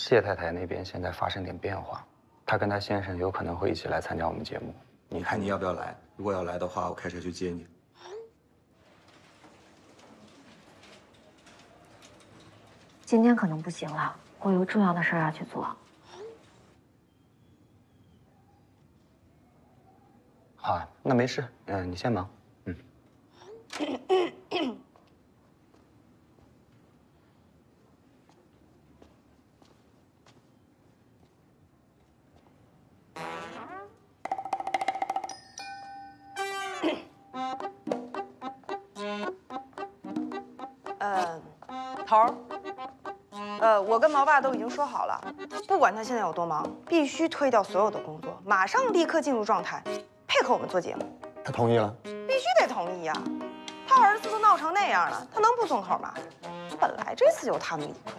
谢太太那边现在发生点变化，她跟她先生有可能会一起来参加我们节目。你看你要不要来？如果要来的话，我开车去接你。今天可能不行了，我有重要的事儿要去做。好啊，那没事，你先忙。头儿，我跟毛爸都已经说好了，不管他现在有多忙，必须推掉所有的工作，马上立刻进入状态，配合我们做节目。他同意了？必须得同意呀！他儿子都闹成那样了，他能不松口吗？本来这次就他们理亏。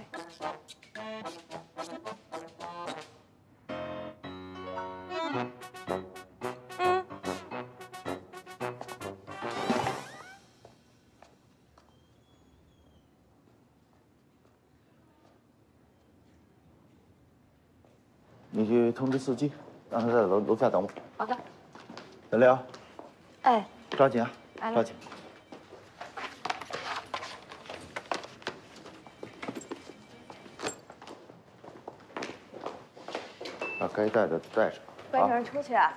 你去通知司机，让他在楼下等我。好的。小廖，哎，抓紧啊，来了抓紧。把该带的带上。班主任出去啊。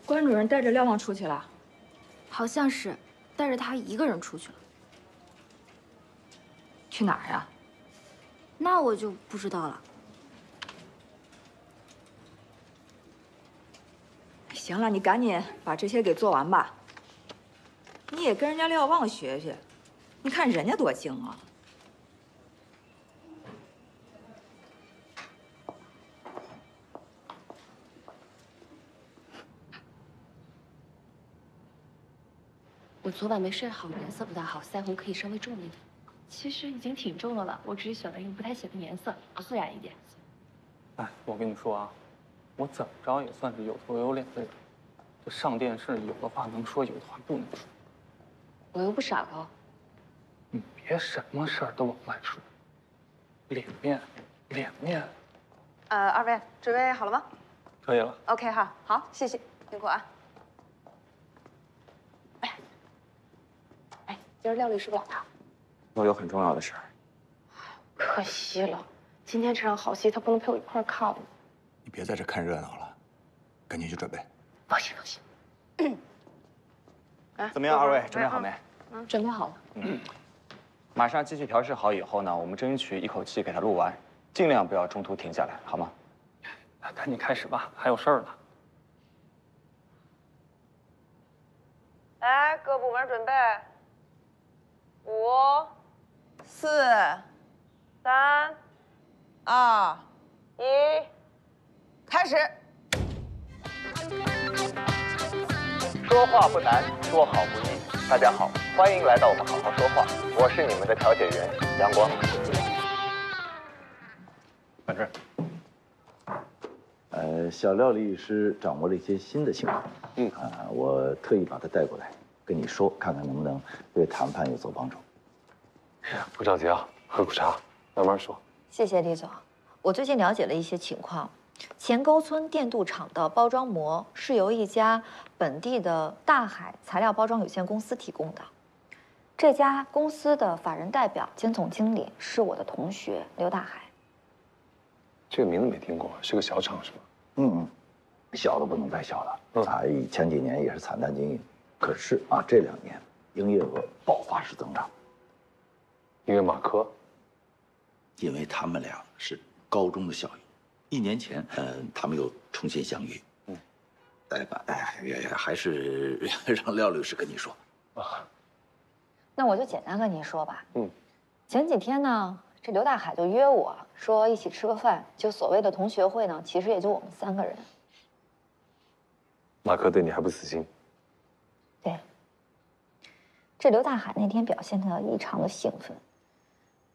关主任带着廖望出去了，好像是带着他一个人出去了。去哪儿呀？那我就不知道了。行了，你赶紧把这些给做完吧。你也跟人家廖望学学，你看人家多精啊！我昨晚没睡好，颜色不大好，腮红可以稍微重一点。其实已经挺重了吧，我只是选了一个不太显的颜色，自然一点。哎，我跟你说啊，我怎么着也算是有头有脸的人，这上电视有的话能说，有的话不能说。我又不傻高。你别什么事儿都往外说，脸面，脸面。二位准备好了吗？可以了。 OK 哈，好，谢谢，辛苦啊。今儿廖律师不来啊？我有很重要的事儿。可惜了，今天这场好戏他不能陪我一块儿看了。你别在这看热闹了，赶紧去准备。放心放心。怎么样，二位准备好没？准备好了。马上机器调试好以后呢，我们争取一口气给它录完，尽量不要中途停下来，好吗？那赶紧开始吧，还有事儿呢。来，各部门准备。5、4、3、2、1，开始。说话不难，说好不易。大家好，欢迎来到我们好好说话，我是你们的调解员杨光。反正，小廖律师掌握了一些新的情况，我特意把他带过来，跟你说，看看能不能对谈判有所帮助。不着急啊，喝口茶，慢慢说。谢谢李总，我最近了解了一些情况，前沟村电镀厂的包装膜是由一家本地的大海材料包装有限公司提供的。这家公司的法人代表兼总经理是我的同学刘大海。这个名字没听过，是个小厂是吗？小的不能再小了，前几年也是惨淡经营，可是啊，这2年营业额爆发式增长。因为马科，因为他们俩是高中的校友，1年前，他们又重新相遇。还是让廖律师跟你说。那我就简单跟您说吧。前几天呢，这刘大海就约我说一起吃个饭，就所谓的同学会呢，其实也就我们3个人。马科对你还不死心？对。这刘大海那天表现得异常的兴奋，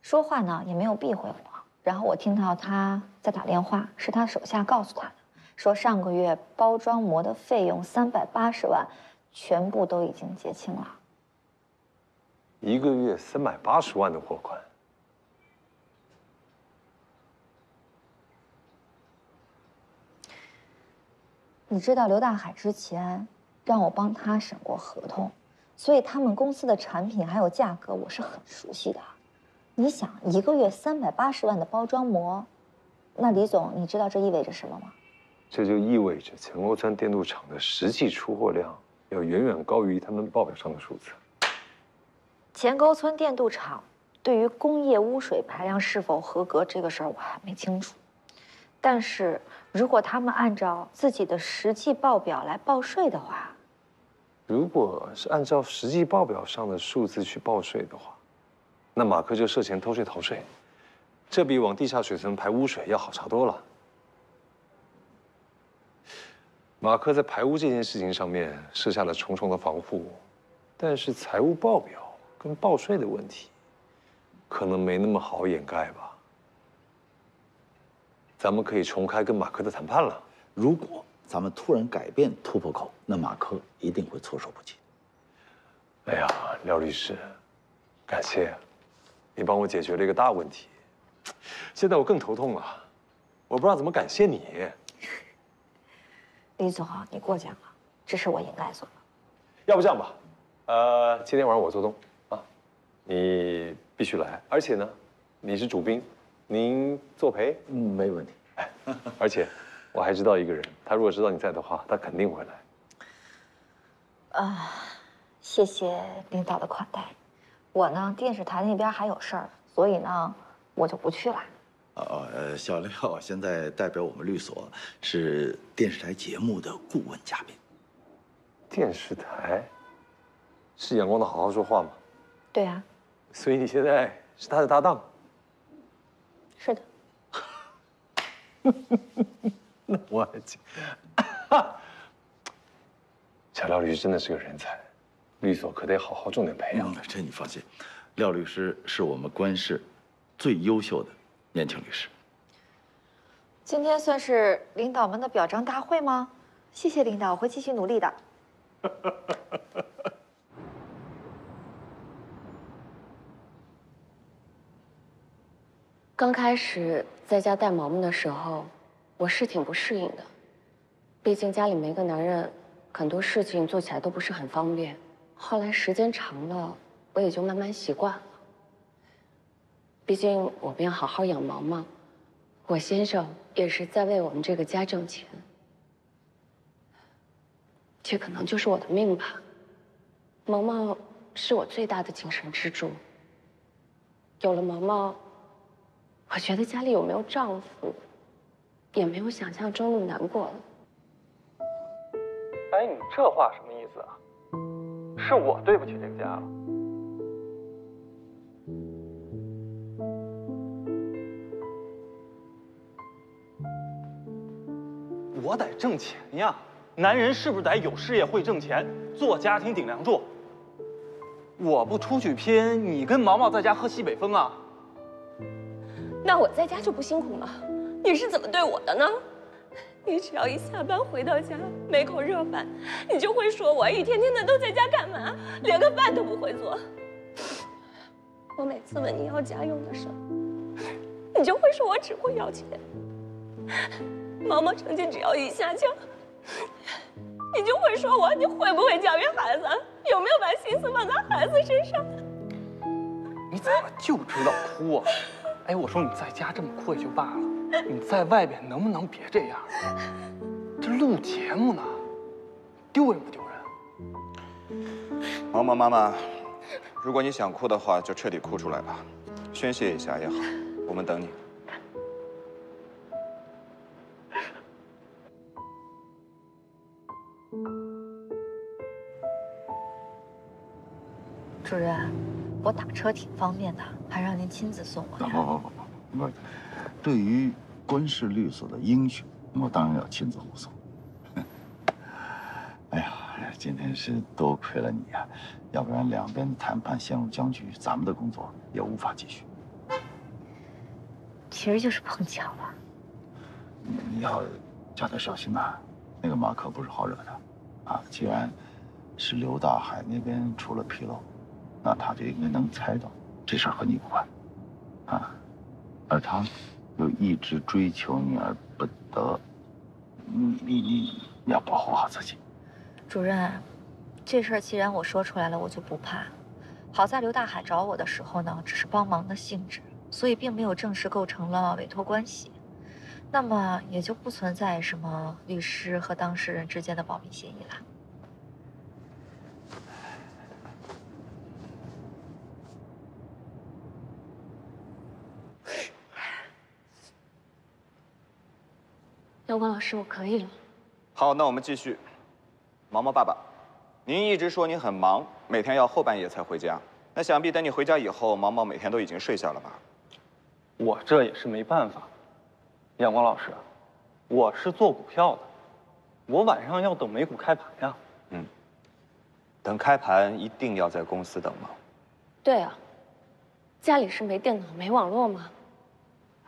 说话呢也没有避讳我。然后我听到他在打电话，是他手下告诉他的，说上个月包装膜的费用380万，全部都已经结清了。1个月380万的货款。你知道刘大海之前让我帮他审过合同，所以他们公司的产品还有价格我是很熟悉的。你想，1个月380万的包装膜，那李总，你知道这意味着什么吗？这就意味着前沟村电镀厂的实际出货量要远远高于他们报表上的数字。前沟村电镀厂对于工业污水排量是否合格这个事儿我还没清楚，但是如果他们按照自己的实际报表来报税的话，如果是按照实际报表上的数字去报税的话，那马克就涉嫌偷税逃税，这比往地下水层排污水要好查多了。马克在排污这件事情上面设下了重重的防护，但是财务报表跟报税的问题，可能没那么好掩盖吧。咱们可以重开跟马克的谈判了。如果咱们突然改变突破口，那马克一定会措手不及。哎呀，廖律师，感谢，你帮我解决了一个大问题。现在我更头痛了，我不知道怎么感谢你。李总，你过奖了，这是我应该做的。要不这样吧，今天晚上我做东啊，你必须来，而且呢，你是主宾，您作陪，没问题。哎，而且我还知道一个人，他如果知道你在的话，他肯定会来。谢谢领导的款待。我呢，电视台那边还有事儿，所以呢，我就不去了。小廖现在代表我们律所是电视台节目的顾问嘉宾。电视台是阳光的好好说话吗？对啊。所以你现在是他的搭档？是的。那我还记，小廖律师真的是个人才，律所可得好好重点培养。这你放心，廖律师是我们关市最优秀的年轻律师。今天算是领导们的表彰大会吗？谢谢领导，我会继续努力的。刚开始在家带毛毛的时候，我是挺不适应的，毕竟家里没个男人，很多事情做起来都不是很方便。后来时间长了，我也就慢慢习惯了。毕竟我们要好好养毛毛，我先生也是在为我们这个家挣钱。这可能就是我的命吧。毛毛是我最大的精神支柱。有了毛毛，我觉得家里有没有丈夫，也没有想象中那么难过了。哎，你这话什么意思啊？是我对不起这个家了。我得挣钱呀，男人是不是得有事业会挣钱，做家庭顶梁柱？我不出去拼，你跟毛毛在家喝西北风啊？那我在家就不辛苦吗？你是怎么对我的呢？你只要一下班回到家，没口热饭，你就会说我一天天的都在家干嘛，连个饭都不会做。我每次问你要家用的时候，你就会说我只会要钱。毛毛成绩只要一下降，你就会说你会不会教育孩子，有没有把心思放在孩子身上？你怎么就知道哭啊？哎，我说你在家这么哭也就罢了，你在外边能不能别这样？这录节目呢，丢人不丢人？毛毛妈妈，如果你想哭的话，就彻底哭出来吧，宣泄一下也好，我们等你。主任，我打车挺方便的，还让您亲自送我呀。不，对于关市律所的英雄，我当然要亲自护送。哎呀，今天是多亏了你呀，要不然两边谈判陷入僵局，咱们的工作也无法继续。其实就是碰巧了。你要叫他小心啊，那个马可不是好惹的，啊，既然是刘大海那边出了纰漏，那他就应该能猜到这事儿和你有关，啊，而他又一直追求你而不得，你要保护好自己。主任，这事儿既然我说出来了，我就不怕。好在刘大海找我的时候呢，只是帮忙的性质，所以并没有正式构成了委托关系。那么也就不存在什么律师和当事人之间的保密协议了。阳光老师，我可以了。好，那我们继续。毛毛爸爸，您一直说你很忙，每天要后半夜才回家。那想必等你回家以后，毛毛每天都已经睡下了吧？我这也是没办法。阳光老师，我是做股票的，我晚上要等美股开盘呀。等开盘一定要在公司等吗？对啊，家里是没电脑、没网络吗？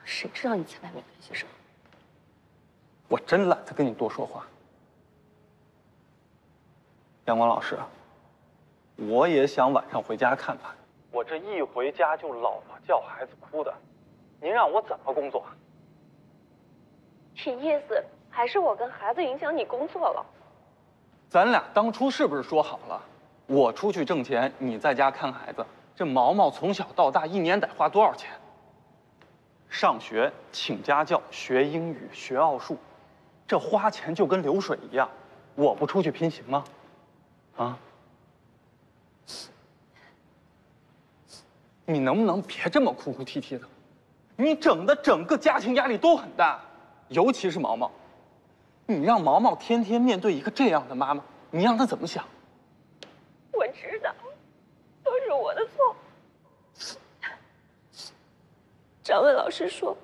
谁知道你在外面干些什么？我真懒得跟你多说话。阳光老师，我也想晚上回家看盘。我这一回家就老婆叫孩子哭的，您让我怎么工作？你意思还是我跟孩子影响你工作了？咱俩当初是不是说好了，我出去挣钱，你在家看孩子？这毛毛从小到大一年得花多少钱？上学、请家教、学英语、学奥数，这花钱就跟流水一样，我不出去拼行吗？啊！你能不能别这么哭哭啼啼的？你整个家庭压力都很大，尤其是毛毛。你让毛毛天天面对一个这样的妈妈，你让她怎么想？我知道，都是我的错。张文老师说，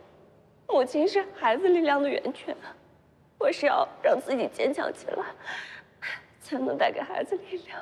母亲是孩子力量的源泉，我是要让自己坚强起来，才能带给孩子力量。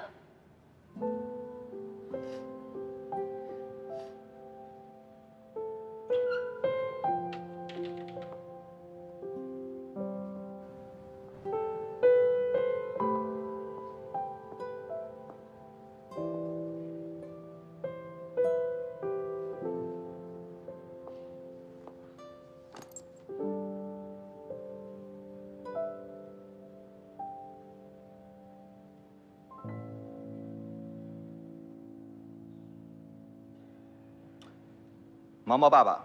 毛毛爸爸，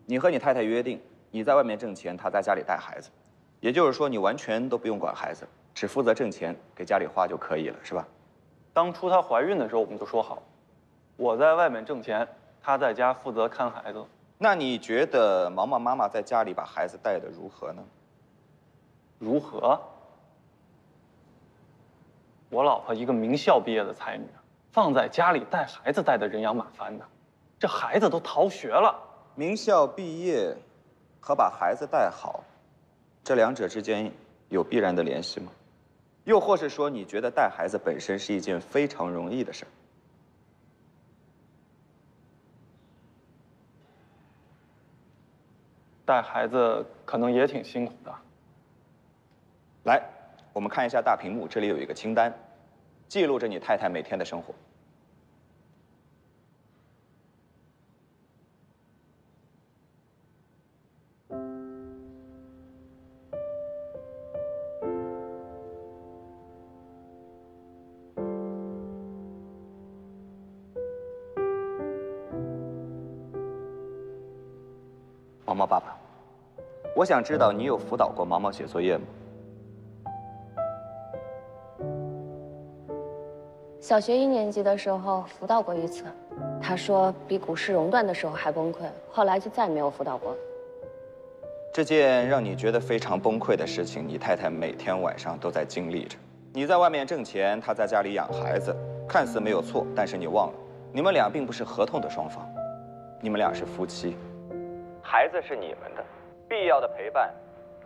你和你太太约定，你在外面挣钱，他在家里带孩子，也就是说，你完全都不用管孩子，只负责挣钱，给家里花就可以了，是吧？当初她怀孕的时候，我们就说好，我在外面挣钱，她在家负责看孩子。那你觉得毛毛妈妈在家里把孩子带得如何呢？如何？我老婆一个名校毕业的才女，放在家里带孩子带得人仰马翻的。这孩子都逃学了，名校毕业和把孩子带好，这两者之间有必然的联系吗？又或是说，你觉得带孩子本身是一件非常容易的事儿？带孩子可能也挺辛苦的。来，我们看一下大屏幕，这里有一个清单，记录着你太太每天的生活。毛毛爸爸，我想知道你有辅导过毛毛写作业吗？小学1年级的时候辅导过一次，他说比股市熔断的时候还崩溃，后来就再也没有辅导过。这件让你觉得非常崩溃的事情，你太太每天晚上都在经历着。你在外面挣钱，她在家里养孩子，看似没有错，但是你忘了，你们俩并不是合同的双方，你们俩是夫妻。孩子是你们的，必要的陪伴，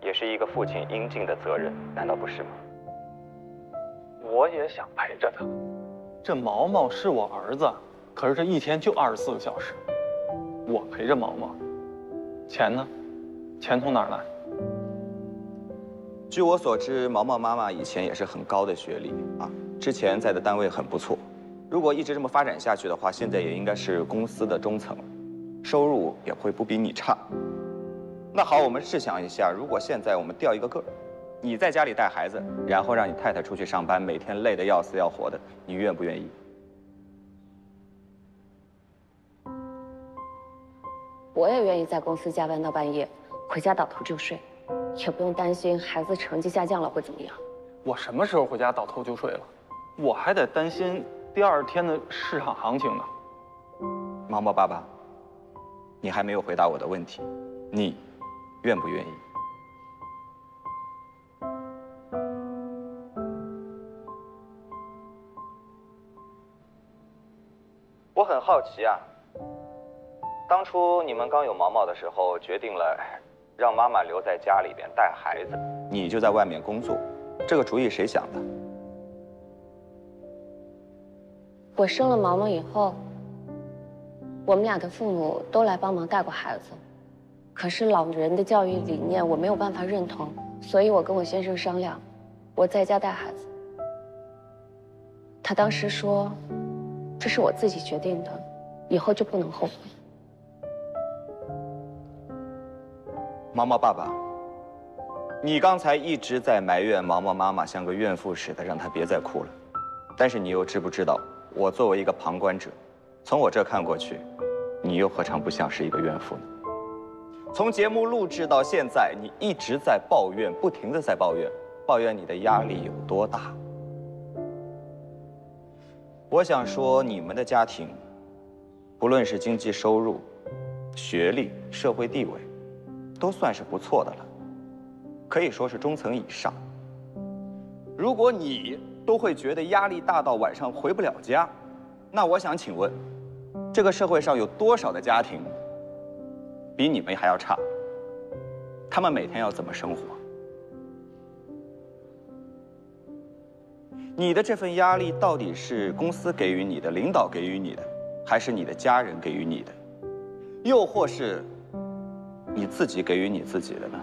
也是一个父亲应尽的责任，难道不是吗？我也想陪着他。这毛毛是我儿子，可是这一天就24个小时，我陪着毛毛，钱呢？钱从哪儿来？据我所知，毛毛妈妈以前也是很高的学历啊，之前在的单位很不错。如果一直这么发展下去的话，现在也应该是公司的中层了，收入也会不比你差。那好，我们试想一下，如果现在我们调一个个儿，你在家里带孩子，然后让你太太出去上班，每天累得要死要活的，你愿不愿意？我也愿意在公司加班到半夜，回家倒头就睡，也不用担心孩子成绩下降了会怎么样。我什么时候回家倒头就睡了？我还得担心第二天的市场行情呢。毛毛爸爸，你还没有回答我的问题，你愿不愿意？我很好奇啊，当初你们刚有毛毛的时候，决定了让妈妈留在家里边带孩子，你就在外面工作，这个主意谁想的？我生了毛毛以后，我们俩的父母都来帮忙带过孩子，可是老人的教育理念我没有办法认同，所以我跟我先生商量，我在家带孩子。他当时说，这是我自己决定的，以后就不能后悔。毛毛爸爸，你刚才一直在埋怨毛毛妈妈像个怨妇似的，让她别再哭了。但是你又知不知道，我作为一个旁观者，从我这看过去，你又何尝不像是一个怨妇呢？从节目录制到现在，你一直在抱怨，不停地在抱怨，抱怨你的压力有多大。我想说，你们的家庭，不论是经济收入、学历、社会地位，都算是不错的了，可以说是中层以上。如果你都会觉得压力大到晚上回不了家，那我想请问，这个社会上有多少的家庭比你们还要差？他们每天要怎么生活？你的这份压力到底是公司给予你的、领导给予你的，还是你的家人给予你的？又或是你自己给予你自己的呢？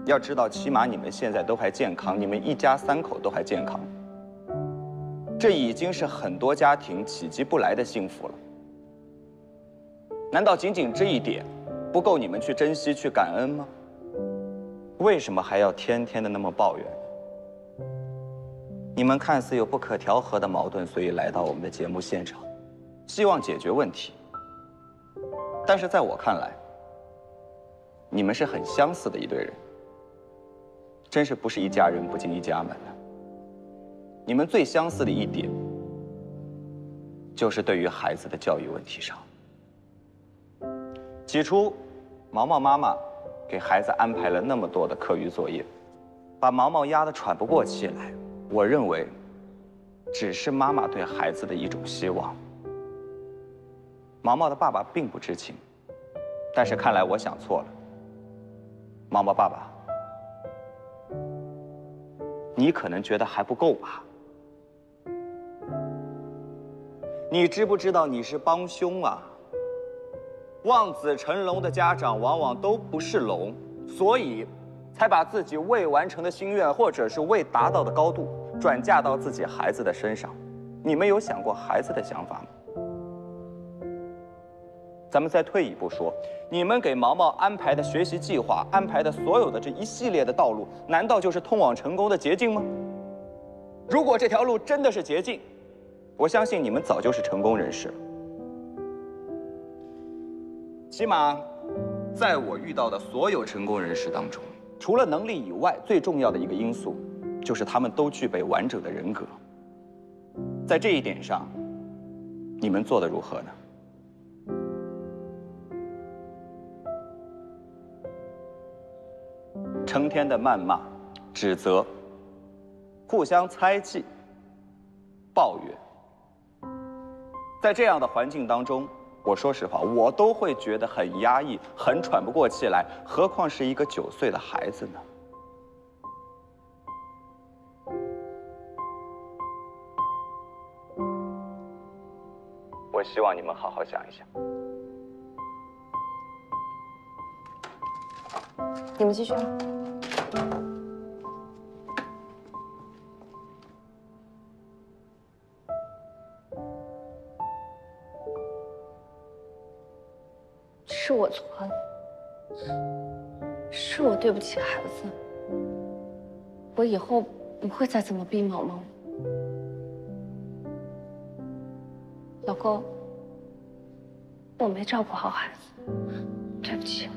要知道，起码你们现在都还健康，你们一家3口都还健康，这已经是很多家庭企及不来的幸福了。难道仅仅这一点不够你们去珍惜、去感恩吗？为什么还要天天的那么抱怨？你们看似有不可调和的矛盾，所以来到我们的节目现场，希望解决问题。但是在我看来，你们是很相似的一对人，真是不是一家人不进一家门呢。你们最相似的一点，就是对于孩子的教育问题上。起初，毛毛妈妈给孩子安排了那么多的课余作业，把毛毛压得喘不过气来。我认为，只是妈妈对孩子的一种希望。毛毛的爸爸并不知情，但是看来我想错了。毛毛爸爸，你可能觉得还不够吧？你知不知道你是帮凶啊？望子成龙的家长往往都不是龙，所以才把自己未完成的心愿或者是未达到的高度转嫁到自己孩子的身上。你们有想过孩子的想法吗？咱们再退一步说，你们给毛毛安排的学习计划，安排的所有的这一系列的道路，难道就是通往成功的捷径吗？如果这条路真的是捷径，我相信你们早就是成功人士了。起码，在我遇到的所有成功人士当中，除了能力以外，最重要的一个因素，就是他们都具备完整的人格。在这一点上，你们做得如何呢？成天的谩骂、指责、互相猜忌、抱怨，在这样的环境当中，我说实话，我都会觉得很压抑，很喘不过气来，何况是一个9岁的孩子呢？我我希望你们好好想一想。你们继续。是我错了，是我对不起孩子。我以后不会再这么逼毛毛了。老公，我没照顾好孩子，对不起。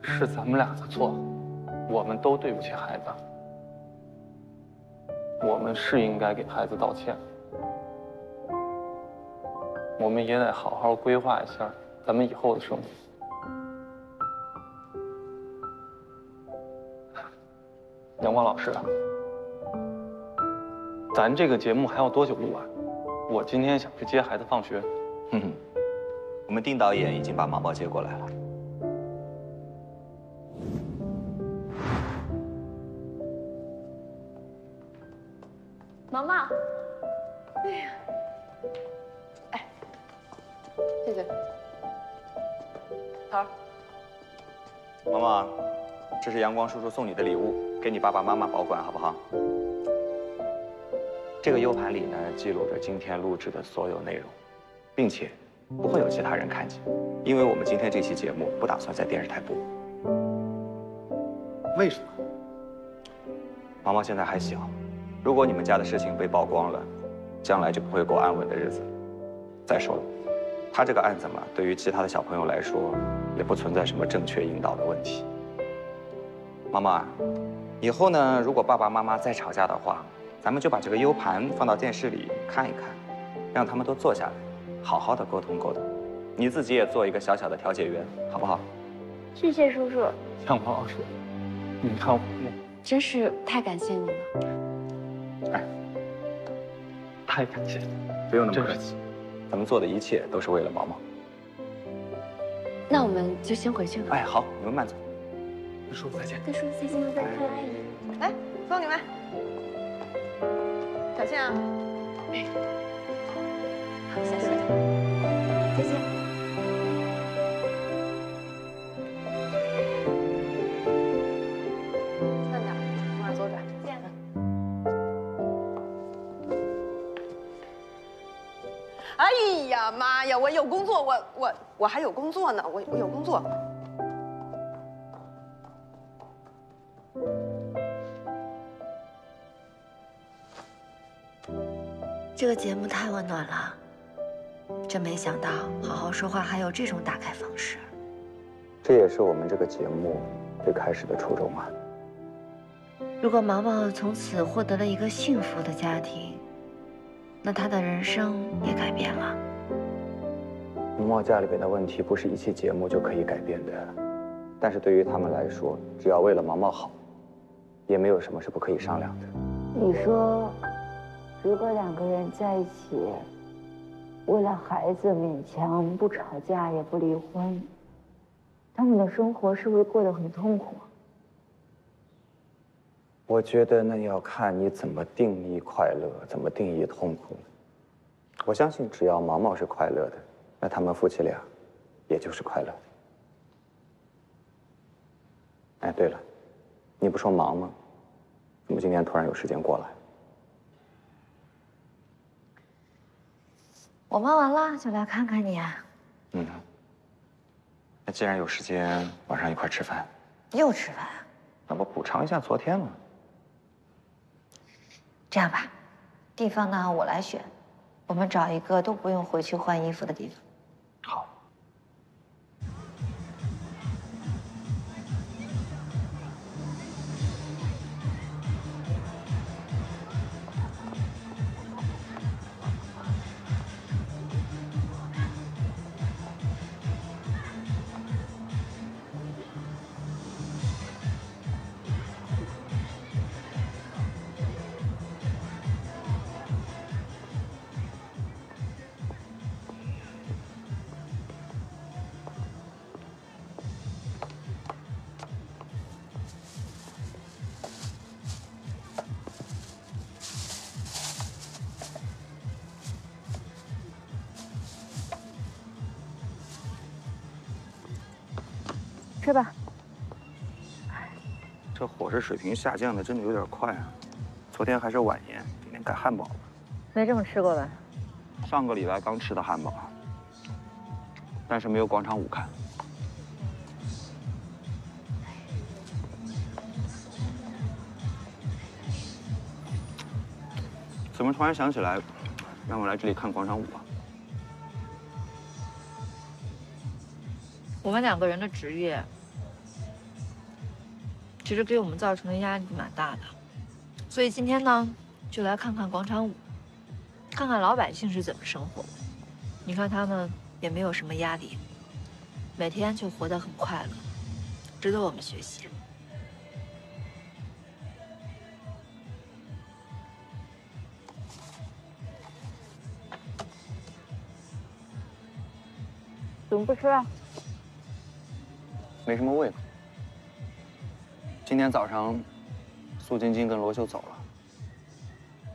是咱们俩的错，我们都对不起孩子。我们是应该给孩子道歉。我们也得好好规划一下咱们以后的生活。阳光老师，咱这个节目还要多久录完？我今天想去接孩子放学。我们丁导演已经把毛毛接过来了。毛毛，哎呀，哎，这个，头儿，毛毛，这是阳光叔叔送你的礼物，给你爸爸妈妈保管，好不好？这个 U 盘里呢，记录着今天录制的所有内容，并且不会有其他人看见，因为我们今天这期节目不打算在电视台播。为什么？毛毛现在还小，如果你们家的事情被曝光了，将来就不会过安稳的日子。再说了，他这个案子嘛，对于其他的小朋友来说，也不存在什么正确引导的问题。毛毛啊，以后呢，如果爸爸妈妈再吵架的话，咱们就把这个 U 盘放到电视里看一看，让他们都坐下来，好好的沟通沟通。你自己也做一个小小的调解员，好不好？谢谢叔叔。阳光老师，你看我真是太感谢你了。哎，太感谢了，不用那么客气，咱们做的一切都是为了毛毛。那我们就先回去了。哎，好，你们慢走。跟叔叔再见。跟叔叔再见，拜拜。来，送你们，小心啊。好，下次再见。慢点，往哪左转？见了。哎呀妈呀！我有工作，我还有工作呢，我有工作。这个节目太温暖了，真没想到好好说话还有这种打开方式。这也是我们这个节目最开始的初衷啊。如果毛毛从此获得了一个幸福的家庭，那他的人生也改变了。毛毛家里边的问题不是一期节目就可以改变的，但是对于他们来说，只要为了毛毛好，也没有什么是不可以商量的。你说，如果两个人在一起，为了孩子勉强不吵架也不离婚，他们的生活是不是过得很痛苦？我觉得那要看你怎么定义快乐，怎么定义痛苦。我相信只要毛毛是快乐的，那他们夫妻俩也就是快乐的。哎，对了，你不说忙吗？怎么今天突然有时间过来？我忙完了就来看看你啊。那既然有时间，晚上一块吃饭。又吃饭？那不补偿一下昨天吗？这样吧，地方呢我来选，我们找一个都不用回去换衣服的地方。好。吃吧。这伙食水平下降的真的有点快啊！昨天还是晚宴，今天改汉堡了。没这么吃过吧？上个礼拜刚吃的汉堡，但是没有广场舞看。怎么突然想起来，让我来这里看广场舞啊？我们2个人的职业，其实给我们造成的压力蛮大的，所以今天呢，就来看看广场舞，看看老百姓是怎么生活的。你看他们也没有什么压力，每天就活得很快乐，值得我们学习。怎么不吃啊？没什么胃口。今天早上，苏晶晶跟罗秀走了。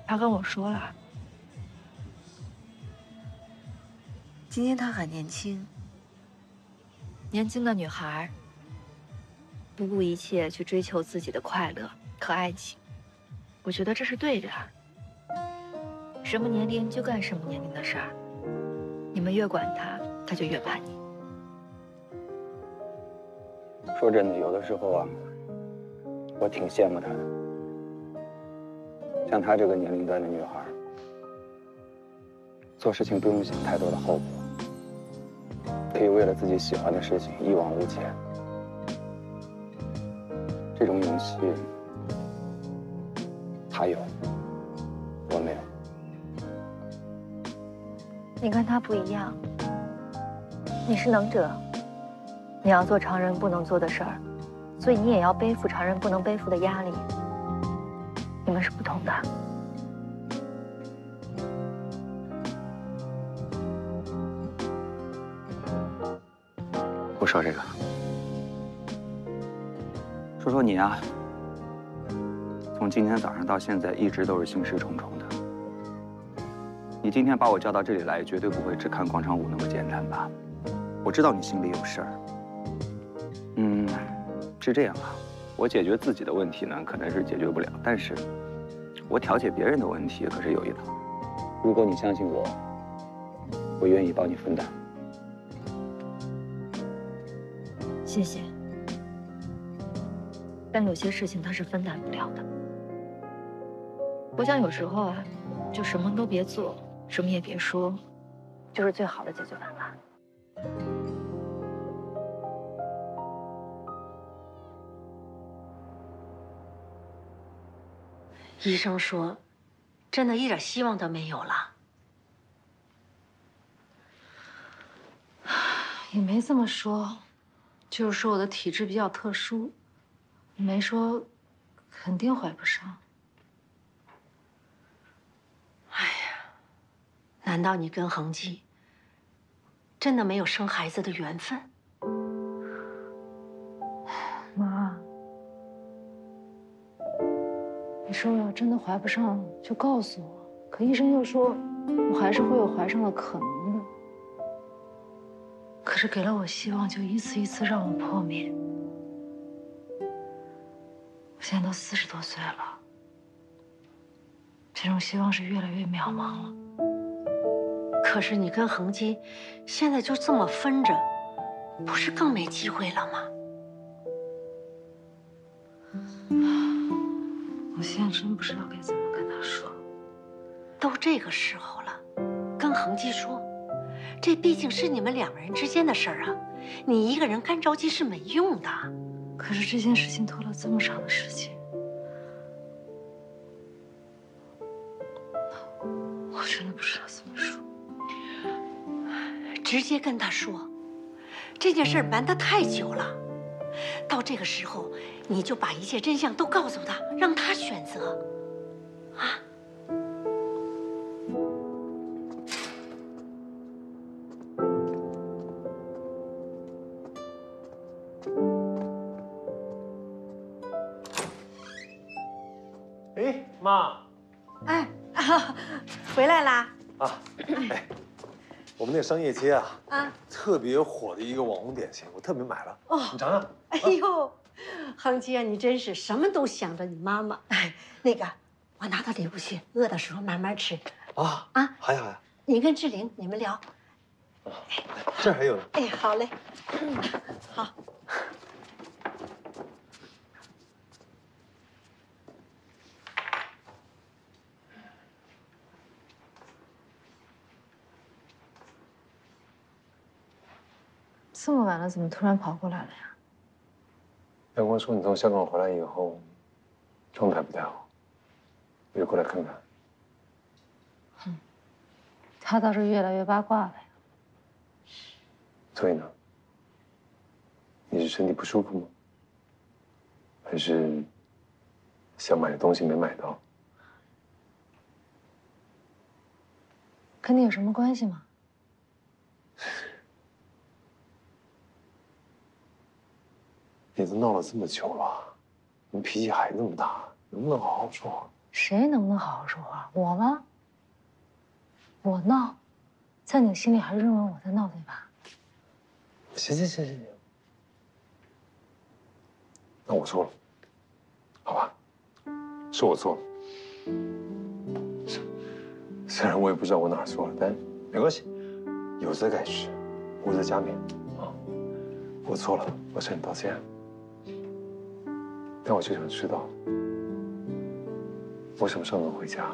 他跟我说了，今天她很年轻，年轻的女孩，不顾一切去追求自己的快乐和爱情，我觉得这是对的。什么年龄就干什么年龄的事儿，你们越管她，她就越叛逆。说真的，有的时候啊，我挺羡慕她的。像她这个年龄段的女孩，做事情不用想太多的后果，可以为了自己喜欢的事情一往无前。这种勇气，她有，我没有。你跟他不一样，你是能者，你要做常人不能做的事儿，所以你也要背负常人不能背负的压力。你们是不同的。不说这个，说说你啊。从今天早上到现在，一直都是心事重重的。你今天把我叫到这里来，绝对不会只看广场舞那么简单吧？我知道你心里有事儿。是这样啊，我解决自己的问题呢，可能是解决不了，但是我调解别人的问题可是有一套。如果你相信我，我愿意帮你分担。谢谢。但有些事情它是分担不了的。我想有时候啊，就什么都别做，什么也别说，就是最好的解决办法。医生说，真的一点希望都没有了。也没这么说，就是说我的体质比较特殊，没说肯定怀不上。哎呀，难道你跟恒基真的没有生孩子的缘分？妈，你说我要真的怀不上，就告诉我。可医生又说，我还是会有怀上的可能的。可是给了我希望，就一次一次让我破灭。我现在都40多岁了，这种希望是越来越渺茫了。可是你跟恒基现在就这么分着，不是更没机会了吗？我现在真不知道该怎么跟他说。都这个时候了，跟恒基说，这毕竟是你们2个人之间的事儿啊，你一个人干着急是没用的。可是这件事情拖了这么长的时间，我真的不知道怎么说。直接跟他说，这件事瞒得太久了，到这个时候，你就把一切真相都告诉他，让他选择，啊。哎，妈。哎，回来啦。啊，哎，我们那商业街特别火的一个网红点心，我特别买了。哦，你尝尝。哎呦，恒基啊，你真是什么都想着你妈妈。哎，那个，我拿到礼物去，饿的时候慢慢吃。好呀。你跟志玲，你们聊。这还有呢。哎，好嘞。好。这么晚了，怎么突然跑过来了呀？阳光说你从香港回来以后，状态不太好，我就过来看看。他倒是越来越八卦了呀。所以呢？你是身体不舒服吗？还是想买的东西没买到？跟你有什么关系吗？你都闹了这么久了，你脾气还那么大，能不能好好说话？谁能不能好好说话？我吗？我闹，在你心里还是认为我在闹，对吧？行，那我错了，好吧，是我错了。虽然我也不知道我哪儿错了，但没关系，有则改之，无则加勉啊。我错了，我向你道歉。但我就想知道，我什么时候能回家？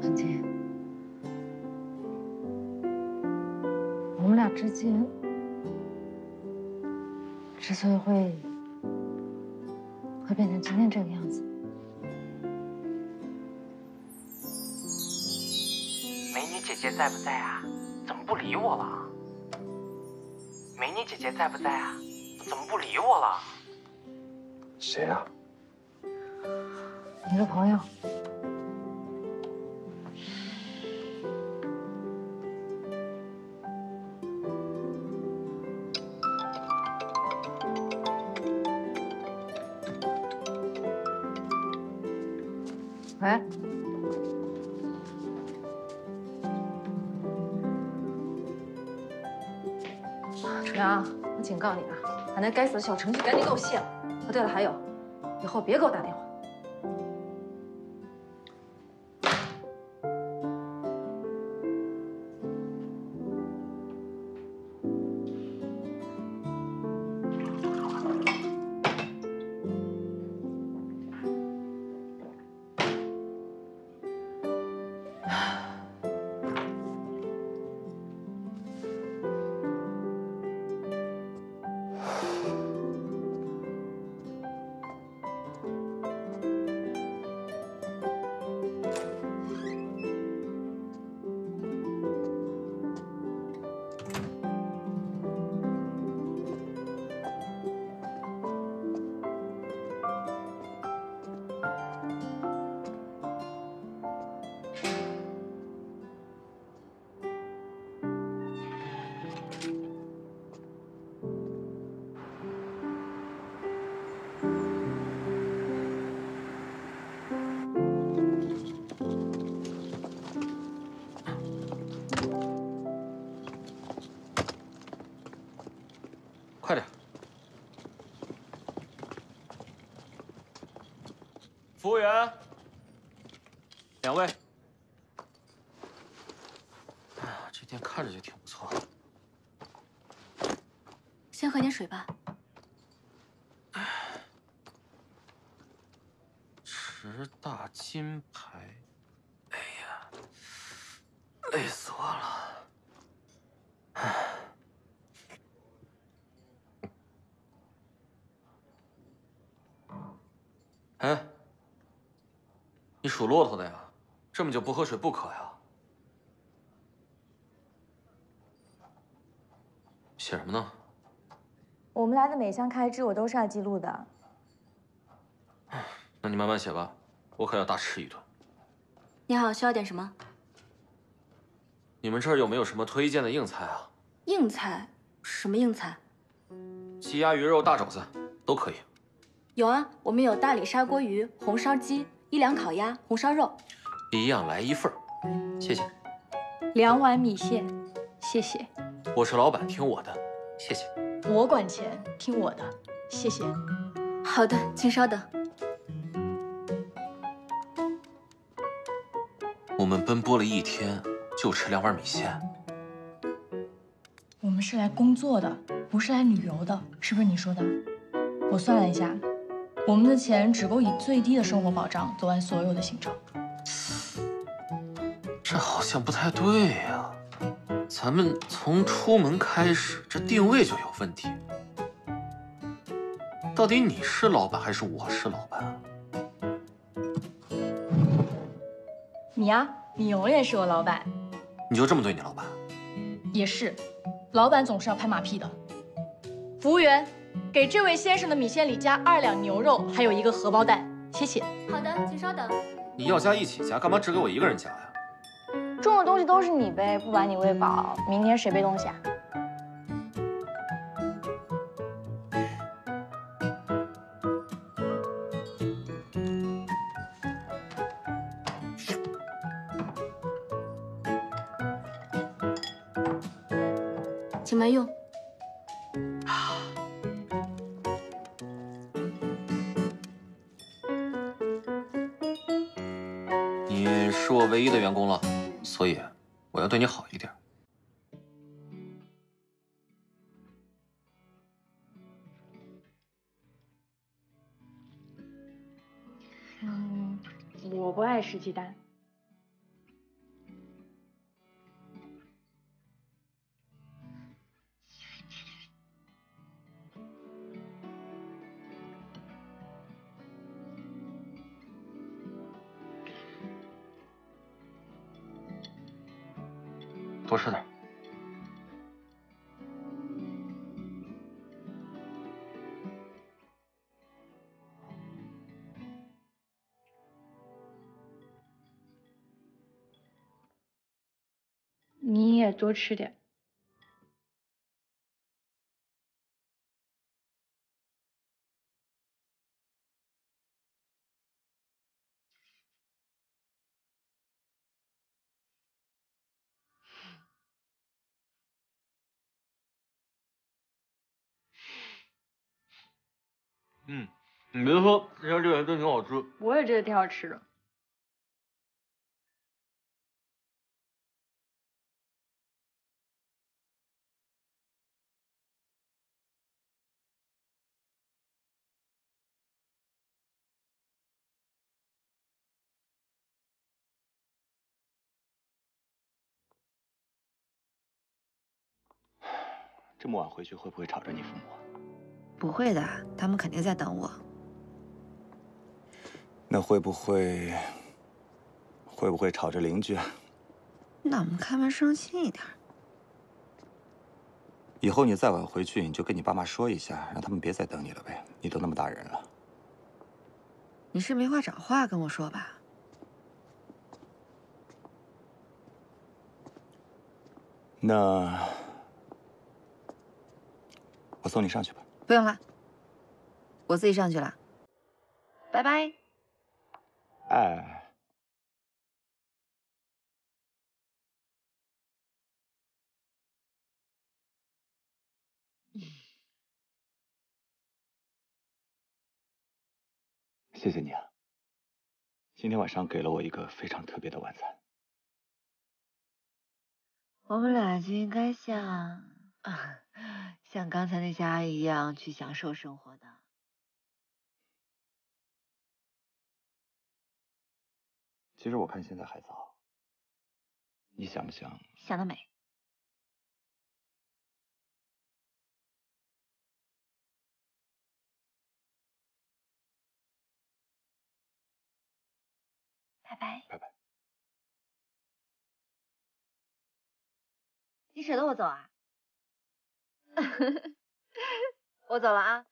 恒基，我们俩之间之所以会变成今天这个样子，美女姐姐在不在啊？怎么不理我了？美女姐姐在不在啊？怎么不理我了？谁啊？你的朋友。喂。楚阳，我警告你啊，把那该死的小程序赶紧给我卸了。哦，对了，还有，以后别给我打电话。快点！服务员，2位。哎呀，这店看着就挺不错。先喝点水吧。10大金牌，哎呀，累死我了！哎，你属骆驼的呀？这么久不喝水不渴呀？写什么呢？我们来的每项开支我都是要记录的。那你慢慢写吧，我可要大吃一顿。你好，需要点什么？你们这儿有没有什么推荐的硬菜啊？硬菜？什么硬菜？鸡鸭鱼肉大肘子都都可以。有啊，我们有大理砂锅鱼、红烧鸡、1两烤鸭、红烧肉，一样来1份儿，谢谢。2碗米线，谢谢。我是老板，听我的，谢谢。我管钱，听我的，谢谢。好的，请稍等。我们奔波了1天，就吃2碗米线。我们是来工作的，不是来旅游的，是不是你说的？我算了一下，我们的钱只够以最低的生活保障走完所有的行程。这好像不太对呀。咱们从出门开始，这定位就有问题。到底你是老板还是我是老板啊？你呀，你永远是我老板。你就这么对你老板？也是，老板总是要拍马屁的。服务员，给这位先生的米线里加2两牛肉，还有1个荷包蛋，谢谢。好的，请稍等。你要加一起加，干嘛只给我1个人加呀？种的东西都是你背，不把你喂饱，明天谁背东西啊？请慢用。你是我唯一的员工了，所以我要对你好一点。我不爱吃鸡蛋。多吃点。你也多吃点。你别说，这家店真挺好吃。我也觉得挺好吃的。这么晚回去会不会吵着你父母啊？不会的，他们肯定在等我。那会不会吵着邻居啊？那我们开门生气一点。以后你再晚回去，你就跟你爸妈说一下，让他们别再等你了呗。你都那么大人了。你是没话找话跟我说吧？那我送你上去吧。不用了，我自己上去了。拜拜。哎。谢谢你啊，今天晚上给了我一个非常特别的晚餐。我们俩就应该像刚才那家一样去享受生活的。其实我看现在还早，你想不想？想得美。拜拜。拜拜。你舍得我走啊？我走了啊。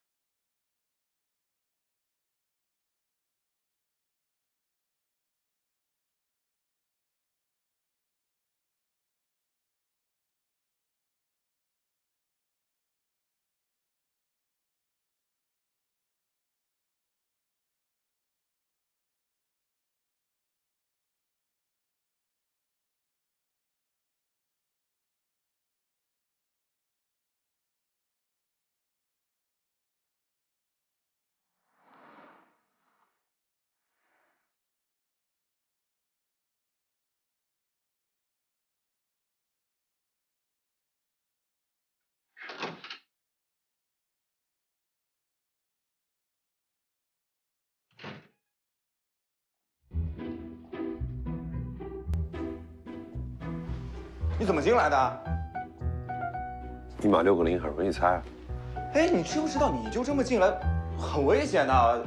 你怎么进来的？一码6个0，很容易猜啊。哎，你知不知道你就这么进来，很危险的。